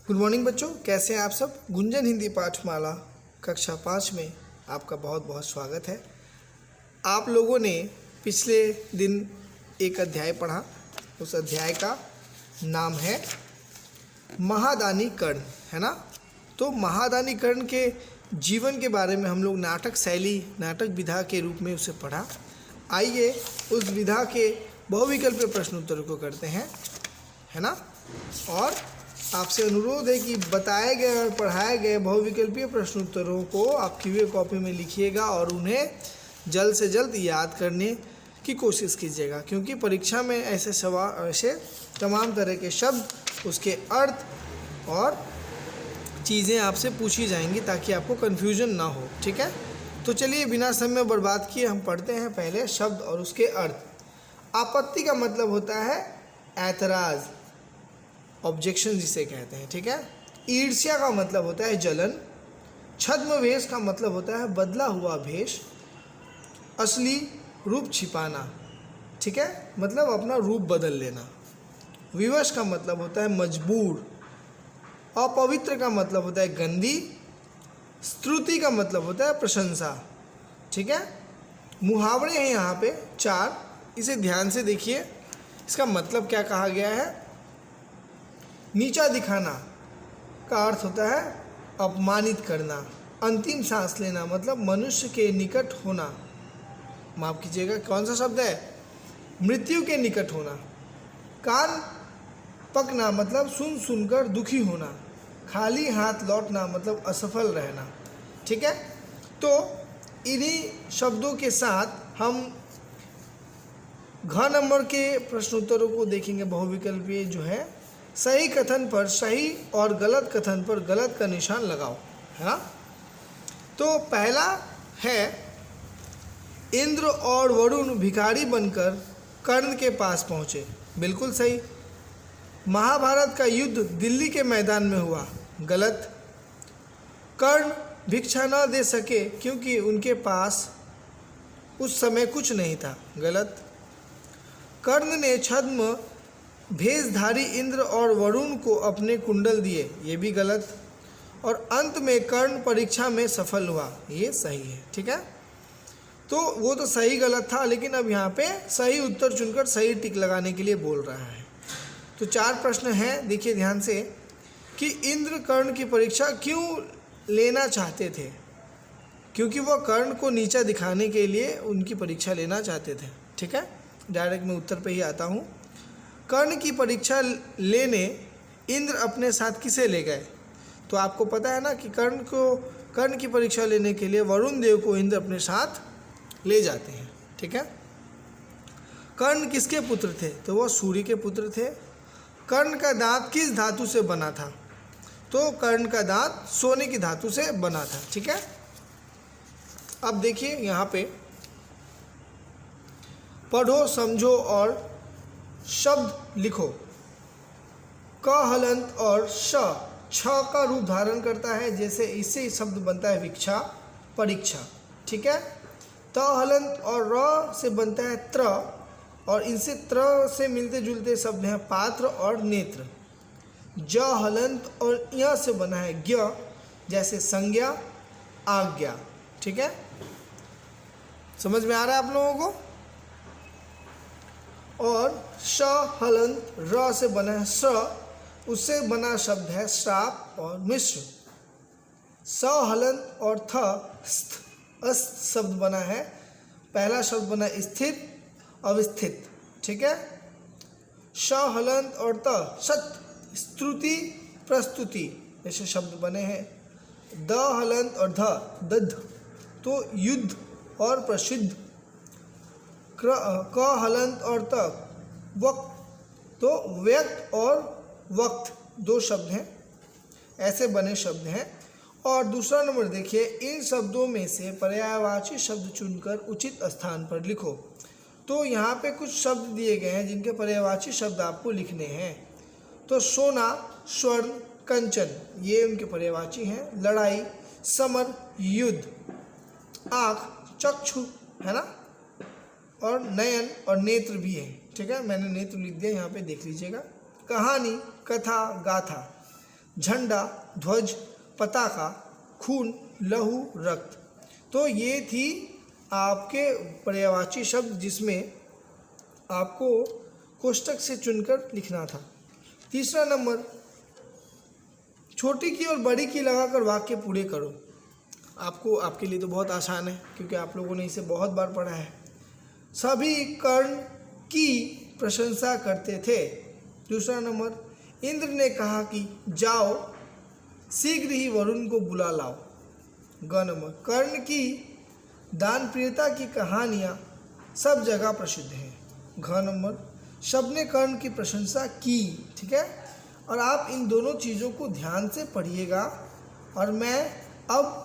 Good morning बच्चों, कैसे हैं आप सब। गुंजन हिंदी पाठमाला कक्षा 5 में आपका बहुत बहुत स्वागत है। आप लोगों ने पिछले दिन एक अध्याय पढ़ा। उस अध्याय का नाम है महादानी कर्ण, है ना। तो महादानी कर्ण के जीवन के बारे में हम लोग नाटक शैली, नाटक विधा के रूप में उसे पढ़ा। आइए उस विधा के बहुविकल्पीय प्रश्न उत्तर को करते हैं, है ना। और आपसे अनुरोध है कि बताए गए और पढ़ाए गए बहुविकल्पीय प्रश्न उत्तरों को आप किसी कॉपी में लिखिएगा और उन्हें जल्द से जल्द याद करने की कोशिश कीजिएगा, क्योंकि परीक्षा में ऐसे तमाम तरह के शब्द, उसके अर्थ और चीज़ें आपसे पूछी जाएंगी ताकि आपको कन्फ्यूजन ना हो, ठीक है। तो चलिए बिना समय बर्बाद किए हम पढ़ते हैं पहले शब्द और उसके अर्थ। आपत्ति का मतलब होता है ऐतराज़, ऑब्जेक्शन जिसे कहते हैं, ठीक है। ईर्ष्या का मतलब होता है जलन। छद्मवेश का मतलब होता है बदला हुआ भेष, असली रूप छिपाना, ठीक है, मतलब अपना रूप बदल लेना। विवश का मतलब होता है मजबूर। अपवित्र का मतलब होता है गंदी। स्तुति का मतलब होता है प्रशंसा, ठीक है। मुहावरे हैं यहाँ पे 4, इसे ध्यान से देखिए। इसका मतलब क्या कहा गया है। नीचा दिखाना का अर्थ होता है अपमानित करना। अंतिम सांस लेना मतलब मनुष्य के निकट होना। माफ कीजिएगा, कौन सा शब्द है, मृत्यु के निकट होना। कान पकना मतलब सुन सुनकर दुखी होना। खाली हाथ लौटना मतलब असफल रहना, ठीक है। तो इन्हीं शब्दों के साथ हम घ नंबर के प्रश्न उत्तरों को देखेंगे। बहुविकल्पीय जो है, सही कथन पर सही और गलत कथन पर गलत का निशान लगाओ, है ना। तो पहला है इंद्र और वरुण भिखारी बनकर कर्ण के पास पहुँचे, बिल्कुल सही। महाभारत का युद्ध दिल्ली के मैदान में हुआ, गलत। कर्ण भिक्षा न दे सके क्योंकि उनके पास उस समय कुछ नहीं था, गलत। कर्ण ने छद्म भेषधारी इंद्र और वरुण को अपने कुंडल दिए, ये भी गलत। और अंत में कर्ण परीक्षा में सफल हुआ, ये सही है, ठीक है। तो वो तो सही गलत था, लेकिन अब यहाँ पे सही उत्तर चुनकर सही टिक लगाने के लिए बोल रहा है। तो 4 प्रश्न हैं, देखिए ध्यान से कि इंद्र कर्ण की परीक्षा क्यों लेना चाहते थे। क्योंकि वह कर्ण को नीचा दिखाने के लिए उनकी परीक्षा लेना चाहते थे, ठीक है। डायरेक्ट मैं उत्तर पे ही आता हूँ। कर्ण की परीक्षा लेने इंद्र अपने साथ किसे ले गए। तो आपको पता है ना कि कर्ण की परीक्षा लेने के लिए वरुण देव को इंद्र अपने साथ ले जाते हैं, ठीक है। कर्ण किसके पुत्र थे, तो वह सूर्य के पुत्र थे। कर्ण का दांत किस धातु से बना था, तो कर्ण का दांत सोने की धातु से बना था, ठीक है। अब देखिए यहाँ पे पढ़ो, समझो और शब्द लिखो। क हलंत और छ का रूप धारण करता है, जैसे इससे शब्द बनता है भिक्षा, परीक्षा, ठीक है। त हलंत और र से बनता है त्र, और इनसे त्र से मिलते जुलते शब्द हैं पात्र और नेत्र। ज हलंत और य से बना है ज्ञ, जैसे संज्ञा, आज्ञा, ठीक है। समझ में आ रहा है आप लोगों को। और श हलंत र से बना है स, उससे बना शब्द है श्राप और मिश्र। स हलंत और थ स्थ, अस्त शब्द बना है। पहला शब्द बना स्थिर, अवस्थित, ठीक है। श हलंत और त सत, स्तुति, प्रस्तुति, ऐसे शब्द बने हैं। द हलंत और ध दध, तो युद्ध और प्रसिद्ध। क हलंत और त वक्त, तो व्यक्त और वक्त, 2 शब्द हैं, ऐसे बने शब्द हैं। और दूसरा नंबर देखिए, इन शब्दों में से पर्यायवाची शब्द चुनकर उचित स्थान पर लिखो। तो यहाँ पे कुछ शब्द दिए गए हैं जिनके पर्यायवाची शब्द आपको लिखने हैं। तो सोना, स्वर्ण, कंचन, ये उनके पर्यायवाची हैं। लड़ाई, समर, युद्ध। आँख, चक्षु, है ना, और नयन और नेत्र भी है, ठीक है। मैंने नेत्र लिख दिया, यहाँ पे देख लीजिएगा। कहानी, कथा, गाथा। झंडा, ध्वज, पताका, खून, लहू, रक्त। तो ये थी आपके पर्यायवाची शब्द जिसमें आपको कोष्टक से चुनकर लिखना था। तीसरा नंबर, छोटी की और बड़ी की लगाकर वाक्य पूरे करो। आपके लिए तो बहुत आसान है क्योंकि आप लोगों ने इसे बहुत बार पढ़ा है। सभी कर्ण की प्रशंसा करते थे। दूसरा नंबर, इंद्र ने कहा कि जाओ शीघ्र ही वरुण को बुला लाओ। ग नंबर, कर्ण की दान प्रियता की कहानियाँ सब जगह प्रसिद्ध हैं। घ नंबर, सबने कर्ण की प्रशंसा की। ठीक है, और आप इन दोनों चीज़ों को ध्यान से पढ़िएगा और मैं अब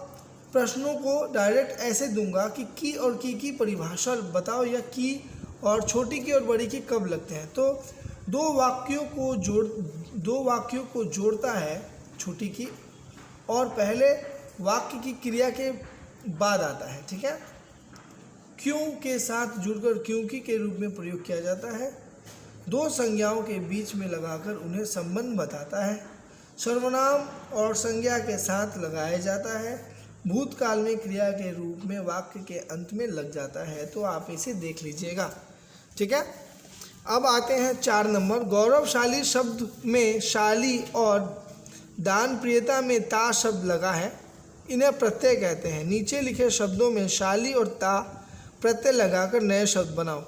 प्रश्नों को डायरेक्ट ऐसे दूंगा कि की और की परिभाषा बताओ, या की और छोटी की और बड़ी की कब लगते हैं। तो दो वाक्यों को जोड़ता है छोटी की, और पहले वाक्य की क्रिया के बाद आता है। ठीक है, क्यों के साथ जुड़कर क्योंकि के रूप में प्रयोग किया जाता है। दो संज्ञाओं के बीच में लगाकर उन्हें संबंध बताता है। सर्वनाम और संज्ञा के साथ लगाया जाता है। भूतकाल में क्रिया के रूप में वाक्य के अंत में लग जाता है। तो आप इसे देख लीजिएगा। ठीक है, अब आते हैं 4 नंबर। गौरवशाली शब्द में शाली और दान प्रियता में ता शब्द लगा है, इन्हें प्रत्यय कहते हैं। नीचे लिखे शब्दों में शाली और ता प्रत्यय लगाकर नए शब्द बनाओ।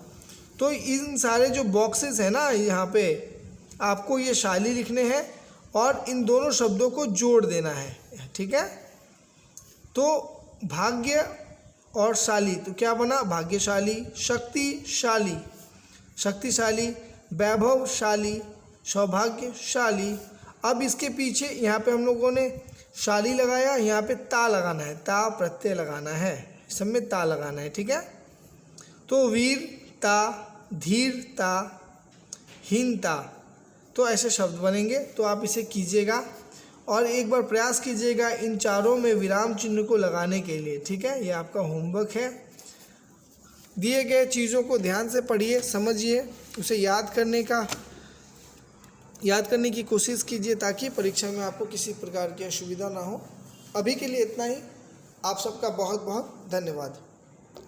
तो इन सारे जो बॉक्सेस हैं ना, यहाँ पे आपको ये शाली लिखने हैं और इन दोनों शब्दों को जोड़ देना है। ठीक है, तो भाग्य और शाली, तो क्या बना? भाग्यशाली, शक्तिशाली, शक्तिशाली, वैभवशाली, सौभाग्यशाली। अब इसके पीछे यहाँ पे हम लोगों ने शाली लगाया, यहाँ पे ता लगाना है, ता प्रत्यय लगाना है, सब में ता लगाना है। ठीक है, तो वीरता, धीरता, हीनता, तो ऐसे शब्द बनेंगे। तो आप इसे कीजिएगा और एक बार प्रयास कीजिएगा इन चारों में विराम चिन्ह को लगाने के लिए। ठीक है, ये आपका होमवर्क है। दिए गए चीज़ों को ध्यान से पढ़िए, समझिए, उसे याद करने की कोशिश कीजिए ताकि परीक्षा में आपको किसी प्रकार की असुविधा ना हो। अभी के लिए इतना ही। आप सबका बहुत बहुत धन्यवाद।